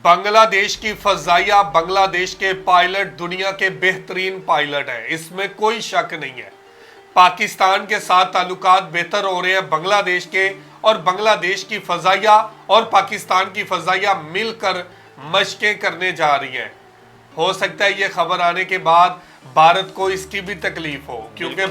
बांग्लादेश की फजाइया, बांग्लादेश के पायलट दुनिया के बेहतरीन पायलट हैं, इसमें कोई शक नहीं है। पाकिस्तान के साथ ताल्लुकात बेहतर हो रहे हैं बांग्लादेश के, और बांग्लादेश की फजाइया और पाकिस्तान की फजाइया मिलकर मशकें करने जा रही हैं। हो सकता है ये खबर आने के बाद भारत को इसकी भी तकलीफ हो, क्योंकि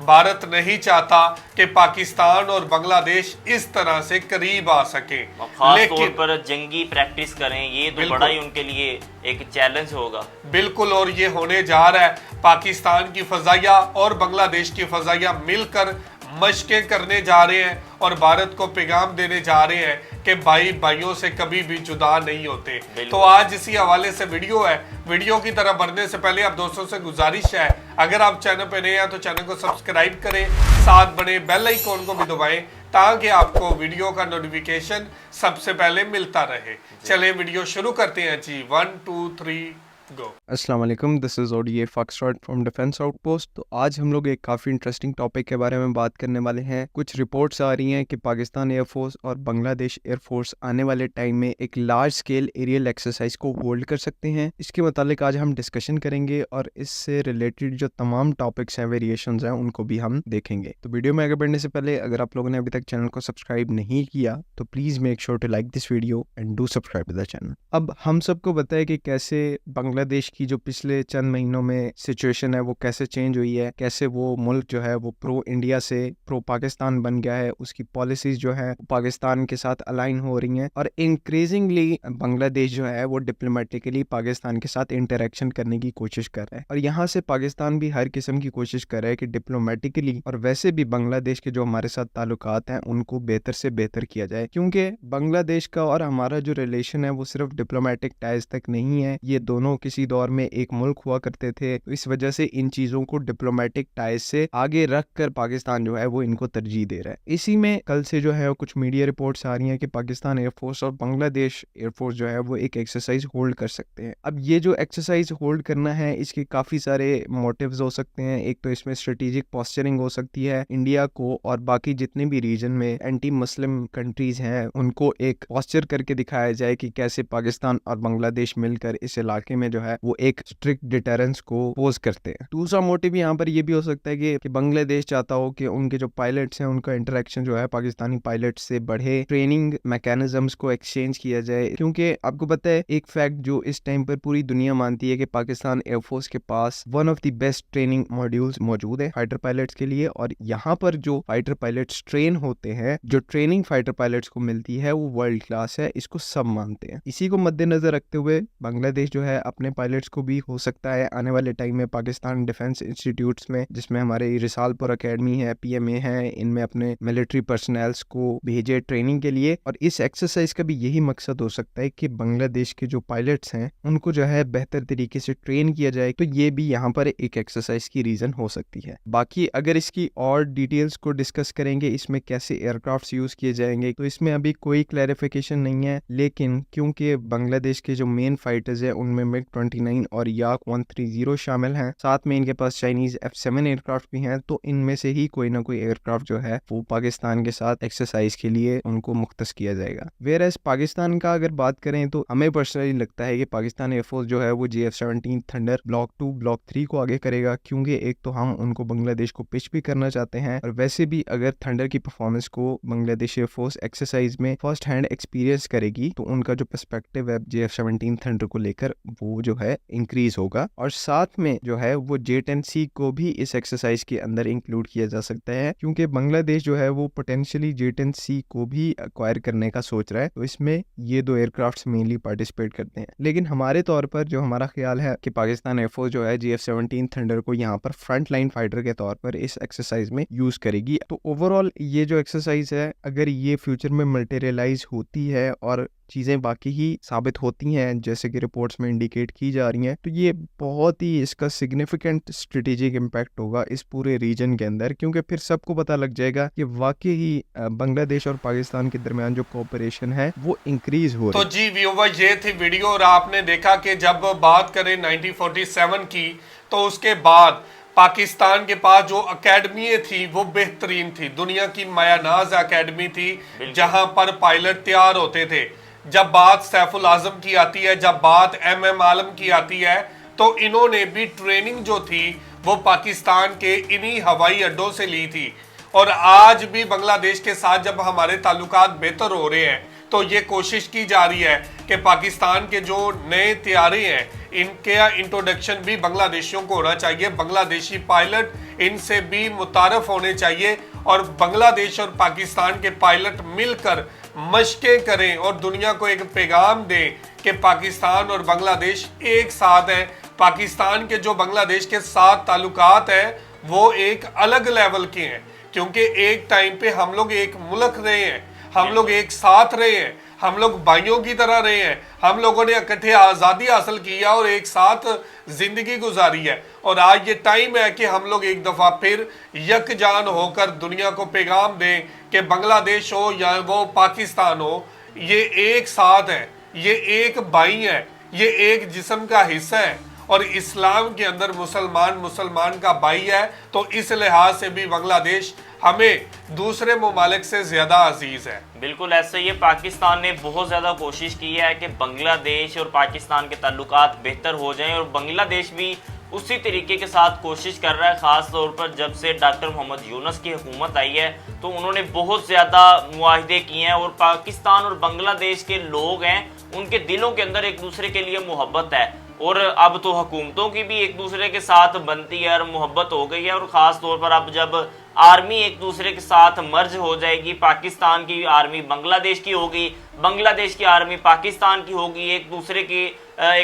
भारत नहीं चाहता कि पाकिस्तान और बांग्लादेश इस तरह से करीब आ सके, खास तौर पर जंगी प्रैक्टिस करें, ये तो बड़ा ही उनके लिए एक चैलेंज होगा। बिल्कुल, और ये होने जा रहा है। पाकिस्तान की फजाइया और बांग्लादेश की फजाइया मिलकर मशकें करने जा रहे हैं और भारत को पैगाम देने जा रहे हैं कि भाई भाइयों से कभी भी जुदा नहीं होते। तो आज इसी हवाले से वीडियो है। वीडियो की तरफ बढ़ने से पहले आप दोस्तों से गुजारिश है, अगर आप चैनल पे नए हैं तो चैनल को सब्सक्राइब करें, साथ बने बेल आइकॉन को भी दबाएं ताकि आपको वीडियो का नोटिफिकेशन सबसे पहले मिलता रहे। चलें वीडियो शुरू करते हैं जी। 1 2 3 गो। अस्सलाम वालेकुम, this is ODA foxtrot from defence outpost. तो आज हम लोग एक काफ़ी इंटरेस्टिंग टॉपिक के बारे में बात करने वाले हैं। कुछ रिपोर्ट्स आ रही हैं कि पाकिस्तान एयरफोर्स और बांग्लादेश एयरफोर्स आने वाले टाइम में एक लार्ज स्केल एरियल एक्सरसाइज को होल्ड कर सकते हैं। इसके मुतालिक आज हम डिस्कशन करेंगे और इससे रिलेटेड जो तमाम टॉपिक्स हैं, वेरिएशंस हैं, उनको भी हम देखेंगे। तो वीडियो में आगे बढ़ने से पहले अगर आप लोगों ने अभी तक चैनल को सब्सक्राइब नहीं किया तो please make sure to like this video and do subscribe the channel. अब हम सबको पता है कि कैसे बांग्लादेश की जो पिछले चंद महीनों में सिचुएशन है वो कैसे चेंज हुई है, कैसे वो मुल्क जो है वो प्रो इंडिया से प्रो पाकिस्तान बन गया है। उसकी पॉलिसीज जो है पाकिस्तान के साथ अलाइन हो रही हैं और इंक्रीजिंगली बांग्लादेश जो है वो डिप्लोमेटिकली पाकिस्तान के साथ इंटरेक्शन करने की कोशिश कर रहा है। और यहाँ से पाकिस्तान भी हर किस्म की कोशिश कर रहा है कि डिप्लोमेटिकली और वैसे भी बांग्लादेश के जो हमारे साथ ताल्लुकात हैं उनको बेहतर से बेहतर किया जाए, क्योंकि बांग्लादेश का और हमारा जो रिलेशन है वो सिर्फ डिप्लोमेटिक टाइज तक नहीं है। ये दोनों किसी दौर में एक मुल्क हुआ करते थे, तो इस वजह से इन चीजों को डिप्लोमेटिक टाइज से आगे रख कर पाकिस्तान जो है वो इनको तरजीह दे रहा है। इसी में कल से जो है कुछ मीडिया रिपोर्ट्स आ रही हैं कि पाकिस्तान एयरफोर्स और बांग्लादेश एयरफोर्स जो है वो एक एक्सरसाइज होल्ड कर सकते हैं। अब ये जो एक्सरसाइज होल्ड करना है इसके काफी सारे मोटिव्स हो सकते हैं। एक तो इसमें स्ट्रेटेजिक पॉस्चरिंग हो सकती है, इंडिया को और बाकी जितने भी रीजन में एंटी मुस्लिम कंट्रीज हैं उनको एक पॉस्चर करके दिखाया जाए कि कैसे पाकिस्तान और बांग्लादेश मिलकर इस इलाके में जो है वो एक स्ट्रिक्ट डिटरेंस को पोज करते हैं। दूसरा मोटिव यहाँ पर ये भी हो सकता है कि बांग्लादेश चाहता हो कि उनके जो पायलट्स हैं उनका इंटरेक्शन जो है पाकिस्तानी पायलट्स से बढ़े, ट्रेनिंग मैकेनिज्म्स को एक्सचेंज किया जाए। क्योंकि आपको पता है एक फैक्ट जो इस टाइम पर पूरी दुनिया मानती है कि पाकिस्तान एयरफोर्स के पास one of the best training modules मौजूद है फाइटर पायलट्स के लिए, और यहाँ पर जो फाइटर पायलट्स ट्रेन होते हैं, जो ट्रेनिंग फाइटर पायलट्स को मिलती है वो वर्ल्ड क्लास है, इसको सब मानते हैं। इसी को मद्देनजर रखते हुए बांग्लादेश जो है अपने पायलट्स को भी हो सकता है आने वाले टाइम में पाकिस्तान डिफेंस इंस्टीट्यूट्स में, जिसमें हमारे रिसालपुर अकेडमी है, PMA है, इनमें अपने मिलिट्री पर्सनल्स को भेजे ट्रेनिंग के लिए। और इस एक्सरसाइज का भी यही मकसद हो सकता है कि बांग्लादेश के जो पायलट्स हैं उनको जो है बेहतर तरीके से ट्रेन किया जाए। तो ये भी यहाँ पर एक एक्सरसाइज की रीजन हो सकती है। बाकी अगर इसकी और डिटेल्स को डिस्कस करेंगे, इसमें कैसे एयरक्राफ्ट यूज किए जाएंगे, तो इसमें अभी कोई क्लैरिफिकेशन नहीं है। लेकिन क्योंकि बांग्लादेश के जो मेन फाइटर्स है उनमें MiG-29 और याक 130 शामिल हैं, साथ में इनके पास चाइनीज F7 एयरक्राफ्ट भी हैं, तो इनमें से ही कोई ना कोई एयरक्राफ्ट जो है वो पाकिस्तान के साथ एक्सरसाइज के लिए उनको मुख्तस किया जाएगा। वेयर एज पाकिस्तान का अगर बात करें तो हमें पर्सनली लगता है कि पाकिस्तान एयरफोर्स जो है वो JF-17 थंडर ब्लॉक 2 ब्लॉक 3 को आगे करेगा, क्योंकि एक तो हम उनको बांग्लादेश को पिच भी करना चाहते हैं, और वैसे भी अगर थंडर की परफॉर्मेंस को बांग्लादेश एयरफोर्स एक्सरसाइज में फर्स्ट हैंड एक्सपीरियंस करेगी तो उनका जो पर्सपेक्टिव है JF-17 थंडर को लेकर वो जो है इंक्रीज होगा। और साथ में जो है वो J-10C को भी इस एक्सरसाइज के अंदर इंक्लूड किया जा सकता है, क्योंकि बांग्लादेश जो है वो पोटेंशियली J-10C को भी एक्वायर करने का सोच रहा है। तो इसमें ये दो एयरक्राफ्ट्स मेनली पार्टिसिपेट करते हैं। लेकिन हमारे तौर पर जो हमारा ख्याल है कि पाकिस्तान एयरफोर्स जो है JF-17 थंडर को यहाँ पर फ्रंट लाइन फाइटर के तौर पर इस एक्सरसाइज में यूज करेगी। तो ओवरऑल ये जो एक्सरसाइज है अगर ये फ्यूचर में मल्टीरियलाइज होती है और चीज़ें बाकी ही साबित होती हैं जैसे कि रिपोर्ट्स में इंडिकेट की जा रही हैं, तो ये बहुत ही इसका सिग्निफिकेंट स्ट्रेटेजिक इम्पैक्ट होगा इस पूरे रीजन के अंदर, क्योंकि फिर सबको पता लग जाएगा कि वाकई ही बांग्लादेश और पाकिस्तान के दरमियान जो कोऑपरेशन है वो इंक्रीज हो रही है। तो जी व्यूवर, ये थी वीडियो और आपने देखा कि जब बात करें 1947 की तो उसके बाद पाकिस्तान के पास जो अकेडमी थी वो बेहतरीन थी, दुनिया की मायानाज अकेडमी थी जहां पर पायलट तैयार होते थे। जब बात सैफुल आजम की आती है, जब बात MM आलम की आती है, तो इन्होंने भी ट्रेनिंग जो थी वो पाकिस्तान के इन्हीं हवाई अड्डों से ली थी। और आज भी बांग्लादेश के साथ जब हमारे ताल्लुकात बेहतर हो रहे हैं तो ये कोशिश की जा रही है कि पाकिस्तान के जो नए तैयारे हैं इनके इंट्रोडक्शन भी बांग्लादेशियों को होना चाहिए। बांग्लादेशी पायलट इनसे भी मुतारफ होने चाहिए और बांग्लादेश और पाकिस्तान के पायलट मिलकर मशकें करें और दुनिया को एक पैगाम दें कि पाकिस्तान और बांग्लादेश एक साथ है। पाकिस्तान के जो बांग्लादेश के साथ ताल्लुकात है वो एक अलग लेवल के हैं, क्योंकि एक टाइम पे हम लोग एक मुल्क रहे हैं, हम लोग एक साथ रहे हैं, हम लोग भाइयों की तरह रहे हैं, हम लोगों ने इकट्ठे आज़ादी हासिल की है और एक साथ जिंदगी गुजारी है। और आज ये टाइम है कि हम लोग एक दफ़ा फिर यकजान होकर दुनिया को पैगाम दें कि बांग्लादेश हो या वो पाकिस्तान हो, ये एक साथ है, ये एक भाई है, ये एक जिस्म का हिस्सा है। और इस्लाम के अंदर मुसलमान का भाई है, तो इस लिहाज से भी बांग्लादेश हमें दूसरे ममालिक से ज़्यादा अजीज़ है। बिल्कुल ऐसा ही है। पाकिस्तान ने बहुत ज़्यादा कोशिश की है कि बांग्लादेश और पाकिस्तान के ताल्लुकात बेहतर हो जाएं, और बांग्लादेश भी उसी तरीके के साथ कोशिश कर रहा है। ख़ास तौर पर जब से डॉक्टर मोहम्मद यूनुस की हुकूमत आई है तो उन्होंने बहुत ज़्यादा मुआहदे किए हैं, और पाकिस्तान और बांग्लादेश के लोग हैं उनके दिलों के अंदर एक दूसरे के लिए मोहब्बत है। और अब तो हुकूमतों की भी एक दूसरे के साथ बनती है और मोहब्बत हो गई है। और ख़ास तौर पर अब जब आर्मी एक दूसरे के साथ मर्ज हो जाएगी, पाकिस्तान की आर्मी बांग्लादेश की होगी, बांग्लादेश की आर्मी पाकिस्तान की होगी, एक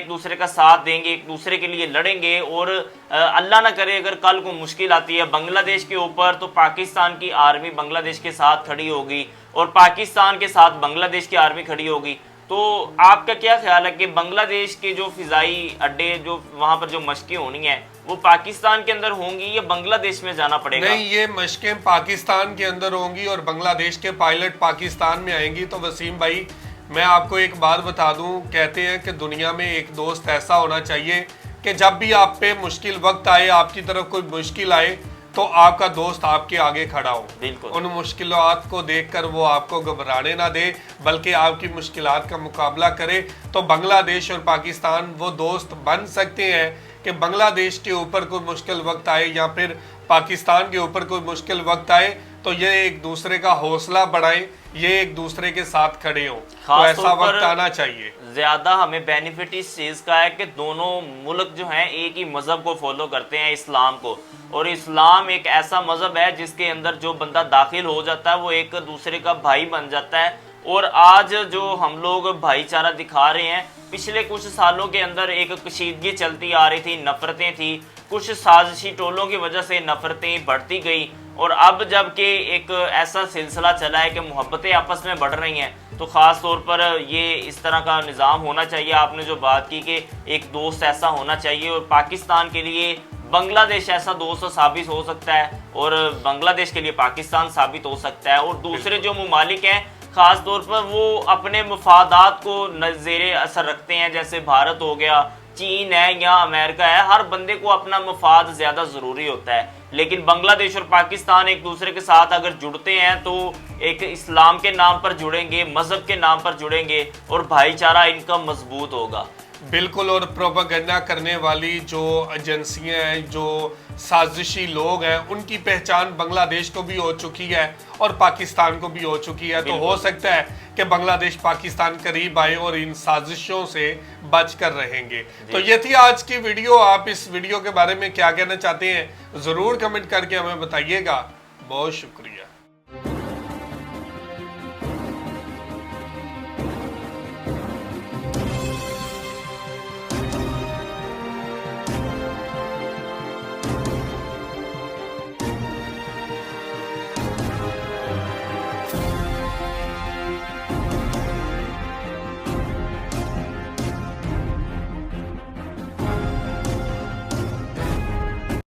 दूसरे का साथ देंगे, एक दूसरे के लिए लड़ेंगे। और अल्लाह ना करे अगर कल को मुश्किल आती है बांग्लादेश के ऊपर, तो पाकिस्तान की आर्मी बांग्लादेश के साथ खड़ी होगी और पाकिस्तान के साथ बांग्लादेश की आर्मी खड़ी होगी। तो आपका क्या ख्याल है कि बांग्लादेश के जो फिजाई अड्डे, जो वहाँ पर जो मशकें होनी है, वो पाकिस्तान के अंदर होंगी या बांग्लादेश में जाना पड़ेगा? नहीं, ये मशकें पाकिस्तान के अंदर होंगी और बांग्लादेश के पायलट पाकिस्तान में आएंगी। तो वसीम भाई, मैं आपको एक बात बता दूं, कहते हैं कि दुनिया में एक दोस्त ऐसा होना चाहिए कि जब भी आप पे मुश्किल वक्त आए, आपकी तरफ कोई मुश्किल आए, तो आपका दोस्त आपके आगे खड़ा हो। बिल्कुल। उन मुश्किलात को देखकर वो आपको घबराने ना दे, बल्कि आपकी मुश्किलात का मुकाबला करे। तो बांग्लादेश और पाकिस्तान वो दोस्त बन सकते हैं कि बांग्लादेश के ऊपर कोई मुश्किल वक्त आए या फिर पाकिस्तान के ऊपर कोई मुश्किल वक्त आए, तो ये एक दूसरे का हौसला बढ़ाएं, ये एक दूसरे के साथ खड़े हों। तो ऐसा वक्त आना चाहिए। ज़्यादा हमें बेनिफिट इस चीज़ का है कि दोनों मुल्क जो हैं एक ही मज़हब को फॉलो करते हैं, इस्लाम को। और इस्लाम एक ऐसा मज़हब है जिसके अंदर जो बंदा दाखिल हो जाता है वो एक दूसरे का भाई बन जाता है। और आज जो हम लोग भाईचारा दिखा रहे हैं, पिछले कुछ सालों के अंदर एक कशीदगी चलती आ रही थी, नफ़रतें थी, कुछ साजिशी टोलों की वजह से नफ़रतें बढ़ती गई। और अब जबकि एक ऐसा सिलसिला चला है कि मोहब्बतें आपस में बढ़ रही हैं, तो ख़ास तौर पर ये इस तरह का निज़ाम होना चाहिए। आपने जो बात की कि एक दोस्त ऐसा होना चाहिए, और पाकिस्तान के लिए बांग्लादेश ऐसा दोस्त साबित हो सकता है और बांग्लादेश के लिए पाकिस्तान साबित हो सकता है। और दूसरे जो ममालिक हैं ख़ास तौर पर वो अपने मफादात को नज़ेरे असर रखते हैं, जैसे भारत हो गया, चीन है या अमेरिका है। हर बंदे को अपना मफाद ज़्यादा ज़रूरी होता है, लेकिन बांग्लादेश और पाकिस्तान एक दूसरे के साथ अगर जुड़ते हैं तो एक इस्लाम के नाम पर जुड़ेंगे, मज़हब के नाम पर जुड़ेंगे और भाईचारा इनका मजबूत होगा। बिल्कुल। और प्रोपेगेंडा करने वाली जो एजेंसियां हैं, जो साजिशी लोग हैं, उनकी पहचान बांग्लादेश को भी हो चुकी है और पाकिस्तान को भी हो चुकी है। तो हो सकता है कि बांग्लादेश पाकिस्तान करीब आए और इन साजिशों से बच कर रहेंगे। तो ये थी आज की वीडियो। आप इस वीडियो के बारे में क्या कहना चाहते हैं ज़रूर कमेंट करके हमें बताइएगा। बहुत शुक्रिया।